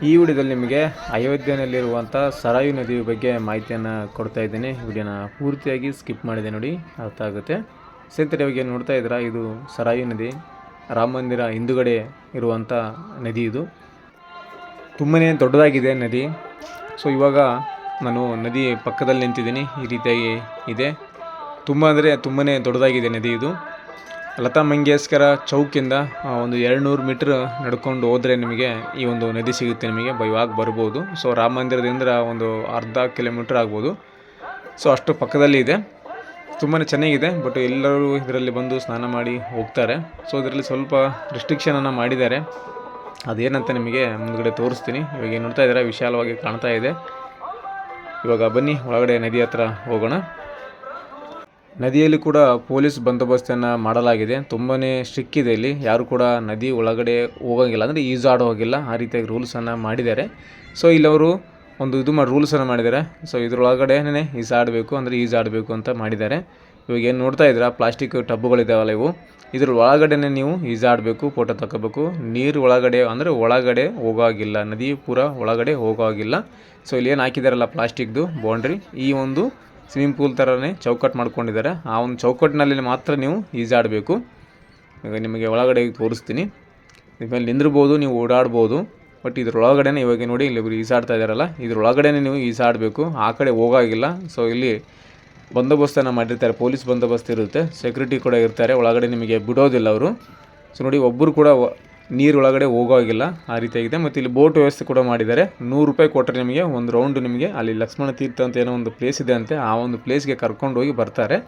ಈ ವಿಡಿಯೋದಲ್ಲಿ ನಿಮಗೆ ಅಯೋಧ್ಯೆಯಲ್ಲಿರುವಂಥ ಸರಾಯು ನದಿಯ ಬಗ್ಗೆ ಮಾಹಿತಿಯನ್ನು ಕೊಡ್ತಾ ಇದ್ದೀನಿ. ವಿಡಿಯೋನ ಪೂರ್ತಿಯಾಗಿ ಸ್ಕಿಪ್ ಮಾಡಿದೆ ನೋಡಿ, ಅರ್ಥ ಆಗುತ್ತೆ. ಸ್ನೇಹಿತರೆ, ಇವಾಗ ನೋಡ್ತಾ ಇದ್ದೀರಾ, ಇದು ಸರಾಯು ನದಿ, ರಾಮ ಮಂದಿರ ಹಿಂದುಗಡೆ ಇರುವಂಥ ನದಿ. ಇದು ತುಂಬಾ ದೊಡ್ಡದಾಗಿದೆ ನದಿ. ಸೊ ಇವಾಗ ನಾನು ನದಿ ಪಕ್ಕದಲ್ಲಿ ನಿಂತಿದ್ದೀನಿ. ಈ ರೀತಿಯಾಗಿ ಇದೆ, ತುಂಬ ಅಂದರೆ ತುಂಬಾ ದೊಡ್ಡದಾಗಿದೆ ನದಿ. ಇದು ಲತಾ ಮಂಗೇಶ್ಕರ ಚೌಕಿಂದ ಒಂದು 200 ಮೀಟ್ರ್ ನಡ್ಕೊಂಡು ಹೋದರೆ ನಿಮಗೆ ಈ ಒಂದು ನದಿ ಸಿಗುತ್ತೆ. ನಿಮಗೆ ಬೈವಾಗ ಬರ್ಬೋದು. ಸೊ ರಾಮ ಮಂದಿರದಿಂದ ಒಂದು ಅರ್ಧ ಕಿಲೋಮೀಟ್ರ್ ಆಗ್ಬೋದು. ಸೊ ಅಷ್ಟು ಪಕ್ಕದಲ್ಲಿ ಇದೆ, ತುಂಬಾ ಚೆನ್ನಾಗಿದೆ. ಬಟ್ ಎಲ್ಲರೂ ಇದರಲ್ಲಿ ಬಂದು ಸ್ನಾನ ಮಾಡಿ ಹೋಗ್ತಾರೆ. ಸೊ ಇದರಲ್ಲಿ ಸ್ವಲ್ಪ ರೆಸ್ಟ್ರಿಕ್ಷನನ್ನು ಮಾಡಿದ್ದಾರೆ. ಅದೇನಂತ ನಿಮಗೆ ಮುಂದ್ಗಡೆ ತೋರಿಸ್ತೀನಿ. ಇವಾಗ ಏನು ನೋಡ್ತಾ ಇದ್ದಾರೆ, ವಿಶಾಲವಾಗಿ ಕಾಣ್ತಾ ಇದೆ. ಇವಾಗ ಬನ್ನಿ ಒಳಗಡೆ ನದಿ ಹತ್ರ ಹೋಗೋಣ. ನದಿಯಲ್ಲಿ ಕೂಡ ಪೊಲೀಸ್ ಬಂದೋಬಸ್ತನ್ನು ಮಾಡಲಾಗಿದೆ. ತುಂಬಾ ಸ್ಟ್ರಿಕ್ ಇದೆ ಇಲ್ಲಿ. ಯಾರು ಕೂಡ ನದಿ ಒಳಗಡೆ ಹೋಗೋಂಗಿಲ್ಲ, ಅಂದರೆ ಈಜಾಡೋ ಹೋಗಿಲ್ಲ, ಆ ರೀತಿಯಾಗಿ ರೂಲ್ಸನ್ನು ಮಾಡಿದ್ದಾರೆ. ಸೊ ಇಲ್ಲವರು ಒಂದು ರೂಲ್ಸನ್ನು ಮಾಡಿದ್ದಾರೆ. ಸೊ ಇದ್ರೊಳಗಡೆನೇ ಈಜಾಡಬೇಕು, ಅಂದರೆ ಈಜಾಡಬೇಕು ಅಂತ ಮಾಡಿದ್ದಾರೆ. ಇವಾಗ ಏನು ನೋಡ್ತಾ ಇದ್ದೀರಾ, ಪ್ಲಾಸ್ಟಿಕ್ ಟಬ್ಬುಗಳಿದ್ದಾವಲ್ಲ ಇವು, ಇದ್ರ ಒಳಗಡೆನೇ ನೀವು ಈಜಾಡಬೇಕು, ಫೋಟೋ ತಗೋಬೇಕು. ನೀರು ಒಳಗಡೆ ಅಂದರೆ ಒಳಗಡೆ ಹೋಗೋಗಿಲ್ಲ, ನದಿ ಪೂರ ಒಳಗಡೆ ಹೋಗೋಗಿಲ್ಲ. ಸೊ ಇಲ್ಲಿ ಏನು ಹಾಕಿದಾರಲ್ಲ ಪ್ಲಾಸ್ಟಿಕ್ದು ಬೌಂಡ್ರಿ, ಈ ಒಂದು ಸ್ವಿಮ್ಮಿಂಗ್ ಪೂಲ್ ಥರನೇ ಚೌಕಟ್ಟು ಮಾಡ್ಕೊಂಡಿದ್ದಾರೆ. ಆ ಒಂದು ಚೌಕಟ್ಟಿನಲ್ಲಿ ಮಾತ್ರ ನೀವು ಈಜಾಡಬೇಕು. ಈಗ ನಿಮಗೆ ಒಳಗಡೆ ತೋರಿಸ್ತೀನಿ. ನಿಮ್ಮಲ್ಲಿ ನಿಂದಿರ್ಬೋದು, ನೀವು ಓಡಾಡ್ಬೋದು. ಬಟ್ ಇದ್ರೊಳಗಡೆನೇ ಇವಾಗ ನೋಡಿ, ಇಲ್ಲಿ ಈಜಾಡ್ತಾ ಇದ್ದಾರಲ್ಲ, ಇದ್ರೊಳಗಡೆನೇ ನೀವು ಈಜಾಡಬೇಕು, ಆ ಕಡೆ ಹೋಗೋಗಿಲ್ಲ. ಸೊ ಇಲ್ಲಿ ಬಂದೋಬಸ್ತನ್ನು ಮಾಡಿರ್ತಾರೆ, ಪೊಲೀಸ್ ಬಂದೋಬಸ್ತ್ ಇರುತ್ತೆ, ಸೆಕ್ಯೂರಿಟಿ ಕೂಡ ಇರ್ತಾರೆ. ಒಳಗಡೆ ನಿಮಗೆ ಬಿಡೋದಿಲ್ಲ ಅವರು. ಸೊ ನೋಡಿ, ಒಬ್ಬರು ಕೂಡ ನೀರು ಒಳಗಡೆ ಹೋಗೋಗಿಲ್ಲ, ಆ ರೀತಿಯಾಗಿದೆ. ಮತ್ತು ಇಲ್ಲಿ ಬೋಟ್ ವ್ಯವಸ್ಥೆ ಕೂಡ ಮಾಡಿದ್ದಾರೆ. 100 ರೂಪಾಯಿ ಕೊಟ್ಟರೆ ನಿಮಗೆ ಒಂದು ರೌಂಡು, ನಿಮಗೆ ಅಲ್ಲಿ ಲಕ್ಷ್ಮಣ ತೀರ್ಥ ಅಂತ ಏನೋ ಒಂದು ಪ್ಲೇಸ್ ಇದೆ ಅಂತೆ, ಆ ಒಂದು ಪ್ಲೇಸ್ಗೆ ಕರ್ಕೊಂಡು ಹೋಗಿ ಬರ್ತಾರೆ.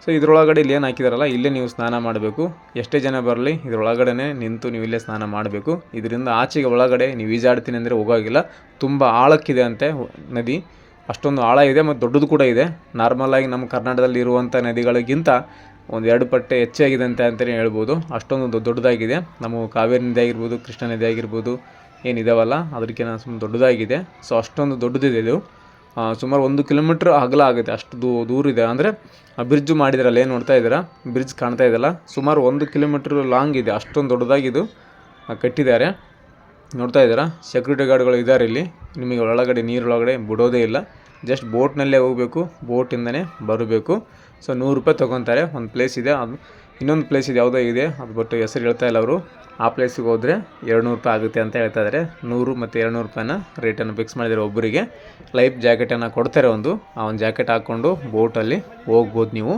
ಸೊ ಇದರೊಳಗಡೆ ಇಲ್ಲಿ ಏನು ಹಾಕಿದಾರಲ್ಲ, ಇಲ್ಲೇ ನೀವು ಸ್ನಾನ ಮಾಡಬೇಕು. ಎಷ್ಟೇ ಜನ ಬರಲಿ ಇದರೊಳಗಡೆ ನಿಂತು ನೀವು ಇಲ್ಲೇ ಸ್ನಾನ ಮಾಡಬೇಕು. ಇದರಿಂದ ಆಚೆಗೆ ಒಳಗಡೆ ನೀವು ಈಜಾಡ್ತೀನಿ ಅಂದರೆ ಹೋಗೋಗಿಲ್ಲ. ತುಂಬ ಆಳಕ್ಕಿದೆ ಅಂತೆ ನದಿ, ಅಷ್ಟೊಂದು ಆಳ ಇದೆ ಮತ್ತು ದೊಡ್ಡದು ಕೂಡ ಇದೆ. ನಾರ್ಮಲಾಗಿ ನಮ್ಮ ಕರ್ನಾಟಕದಲ್ಲಿ ಇರುವಂಥ ನದಿಗಳಿಗಿಂತ ಒಂದು 2 ಪಟ್ಟು ಹೆಚ್ಚಾಗಿದೆ ಅಂತಲೇ ಹೇಳ್ಬೋದು. ಅಷ್ಟೊಂದು ದೊಡ್ಡದಾಗಿದೆ. ನಮ್ಮ ಕಾವೇರಿ ನದಿ ಆಗಿರ್ಬೋದು, ಕೃಷ್ಣ ನದಿ ಆಗಿರ್ಬೋದು, ಏನಿದಾವಲ್ಲ ಅದಕ್ಕಿಂತ ಸುಮ್ಮನೆ ದೊಡ್ಡದಾಗಿದೆ. ಸೊ ಅಷ್ಟೊಂದು ದೊಡ್ಡದಿದೆ ಇದು. ಸುಮಾರು 1 ಕಿಲೋಮೀಟ್ರ್ ಅಗಲ ಆಗುತ್ತೆ, ಅಷ್ಟು ದೂರ ಇದೆ. ಅಂದರೆ ಬ್ರಿಡ್ಜ್ ಮಾಡಿದಾರಲ್ಲ, ಏನು ನೋಡ್ತಾ ಇದ್ದೀರಾ, ಬ್ರಿಡ್ಜ್ ಕಾಣ್ತಾ ಇದೆಯಲ್ಲ, ಸುಮಾರು 1 ಕಿಲೋಮೀಟ್ರ್ ಲಾಂಗ್ ಇದೆ. ಅಷ್ಟೊಂದು ದೊಡ್ಡದಾಗಿದ್ದು ಕಟ್ಟಿದ್ದಾರೆ. ನೋಡ್ತಾ ಇದ್ದೀರಾ, ಸೆಕ್ಯೂರಿಟಿ ಗಾರ್ಡ್ಗಳು ಇದ್ದಾರೆ ಇಲ್ಲಿ. ನಿಮಗೆ ಒಳಗಡೆ ನೀರೊಳಗಡೆ ಬಿಡೋದೇ ಇಲ್ಲ, ಜಸ್ಟ್ ಬೋಟ್ನಲ್ಲೇ ಹೋಗಬೇಕು, ಬೋಟಿಂದನೇ ಬರಬೇಕು. ಸೊ 100 ರೂಪಾಯಿ ತೊಗೊತಾರೆ. ಒಂದು ಪ್ಲೇಸ್ ಇದೆ, ಅದು ಇನ್ನೊಂದು ಪ್ಲೇಸ್ ಇದೆ, ಯಾವುದೋ ಇದೆ, ಅದು ಬಟ್ ಹೆಸರು ಹೇಳ್ತಾ ಇಲ್ಲ ಅವರು. ಆ ಪ್ಲೇಸಿಗೆ ಹೋದರೆ 200 ರೂಪಾಯಿ ಆಗುತ್ತೆ ಅಂತ ಹೇಳ್ತಾ ಇದ್ದಾರೆ. 100 ಮತ್ತು 200 ರೂಪಾಯಿನ ರೇಟನ್ನು ಫಿಕ್ಸ್ ಮಾಡಿದ್ದಾರೆ. ಒಬ್ಬರಿಗೆ ಲೈಫ್ ಜಾಕೆಟನ್ನು ಕೊಡ್ತಾರೆ. ಆ ಒಂದು ಜಾಕೆಟ್ ಹಾಕ್ಕೊಂಡು ಬೋಟಲ್ಲಿ ಹೋಗ್ಬೋದು ನೀವು.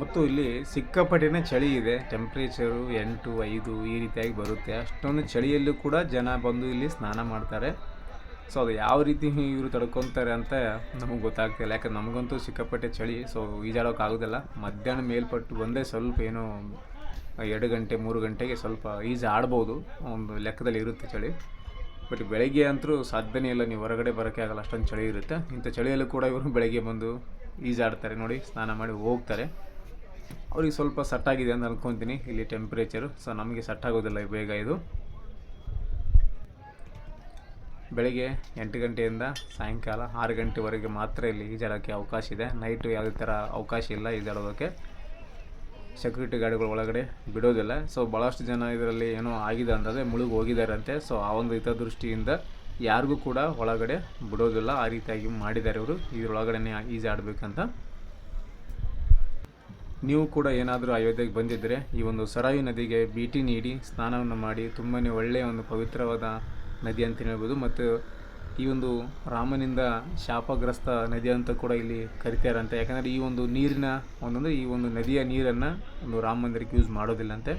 ಮತ್ತು ಇಲ್ಲಿ ಸಿಕ್ಕಾಪಟ್ಟೆನೇ ಚಳಿ ಇದೆ. ಟೆಂಪ್ರೇಚರು 8, 5 ಈ ರೀತಿಯಾಗಿ ಬರುತ್ತೆ. ಅಷ್ಟೊಂದು ಚಳಿಯಲ್ಲೂ ಕೂಡ ಜನ ಬಂದು ಇಲ್ಲಿ ಸ್ನಾನ ಮಾಡ್ತಾರೆ. ಸೊ ಅದು ಯಾವ ರೀತಿ ಇವರು ತಡ್ಕೊತಾರೆ ಅಂತ ನಮಗೆ ಗೊತ್ತಾಗ್ತಿಲ್ಲ. ಯಾಕಂದ್ರೆ ನಮಗಂತೂ ಸಿಕ್ಕಾಪಟ್ಟೆ ಚಳಿ. ಸೊ ಈಜಾಡೋಕ್ಕಾಗೋದಿಲ್ಲ. ಮಧ್ಯಾಹ್ನ ಮೇಲ್ಪಟ್ಟು ಬಂದೇ ಸ್ವಲ್ಪ ಏನೋ 2 ಗಂಟೆ 3 ಗಂಟೆಗೆ ಸ್ವಲ್ಪ ಈಜು ಆಡ್ಬೋದು, ಒಂದು ಲೆಕ್ಕದಲ್ಲಿ ಇರುತ್ತೆ ಚಳಿ. ಬಟ್ ಬೆಳಗ್ಗೆ ಅಂತೂ ಸಾಧ್ಯನೇ ಇಲ್ಲ, ನೀವು ಹೊರಗಡೆ ಬರೋಕ್ಕೆ ಆಗಲ್ಲ, ಅಷ್ಟೊಂದು ಚಳಿ ಇರುತ್ತೆ. ಇಂಥ ಚಳಿಯಲ್ಲೂ ಕೂಡ ಇವರು ಬೆಳಗ್ಗೆ ಬಂದು ಈಜಾಡ್ತಾರೆ ನೋಡಿ, ಸ್ನಾನ ಮಾಡಿ ಹೋಗ್ತಾರೆ. ಅವ್ರಿಗೆ ಸ್ವಲ್ಪ ಸೆಟ್ ಆಗಿದೆ ಅಂತ ಅನ್ಕೊತೀನಿ ಇಲ್ಲಿ ಟೆಂಪ್ರೇಚರು. ಸೊ ನಮಗೆ ಸೆಟ್ ಆಗೋದಿಲ್ಲ ಬೇಗ. ಇದು ಬೆಳಗ್ಗೆ 8 ಗಂಟೆಯಿಂದ ಸಾಯಂಕಾಲ 6 ಗಂಟೆವರೆಗೆ ಮಾತ್ರ ಇಲ್ಲಿ ಈಜಾಡೋಕ್ಕೆ ಅವಕಾಶ ಇದೆ. ನೈಟು ಯಾವುದೇ ಥರ ಅವಕಾಶ ಇಲ್ಲ ಈಜಾಡೋದಕ್ಕೆ. ಸೆಕ್ಯೂರಿಟಿ ಗಾರ್ಡ್ಗಳು ಒಳಗಡೆ ಬಿಡೋದಿಲ್ಲ. ಸೊ ಭಾಳಷ್ಟು ಜನ ಇದರಲ್ಲಿ ಏನೋ ಆಗಿದೆ ಅಂತಂದರೆ ಮುಳುಗಿ ಹೋಗಿದ್ದಾರಂತೆ. ಸೊ ಆ ಒಂದು ಹಿತದೃಷ್ಟಿಯಿಂದ ಯಾರಿಗೂ ಕೂಡ ಒಳಗಡೆ ಬಿಡೋದಿಲ್ಲ, ಆ ರೀತಿಯಾಗಿ ಮಾಡಿದ್ದಾರೆ ಇವರು. ಇದರೊಳಗಡೆ ಈಜಾಡಬೇಕಂತ. ನೀವು ಕೂಡ ಏನಾದರೂ ಅಯೋಧ್ಯೆಗೆ ಬಂದಿದ್ದರೆ ಈ ಒಂದು ಸರಾಯು ನದಿಗೆ ಭೇಟಿ ನೀಡಿ ಸ್ನಾನವನ್ನು ಮಾಡಿ. ತುಂಬಾ ಒಳ್ಳೆಯ ಒಂದು ಪವಿತ್ರವಾದ ನದಿ ಅಂತ ಹೇಳ್ಬೋದು. ಮತ್ತು ಈ ಒಂದು ರಾಮನಿಂದ ಶಾಪಗ್ರಸ್ತ ನದಿ ಅಂತ ಕೂಡ ಇಲ್ಲಿ ಕರಿತಾರಂತೆ. ಯಾಕಂದರೆ ಈ ಒಂದು ನೀರಿನ ಈ ಒಂದು ನದಿಯ ನೀರನ್ನು ಒಂದು ರಾಮ ಮಂದಿರಕ್ಕೆ ಯೂಸ್ ಮಾಡೋದಿಲ್ಲಂತೆ.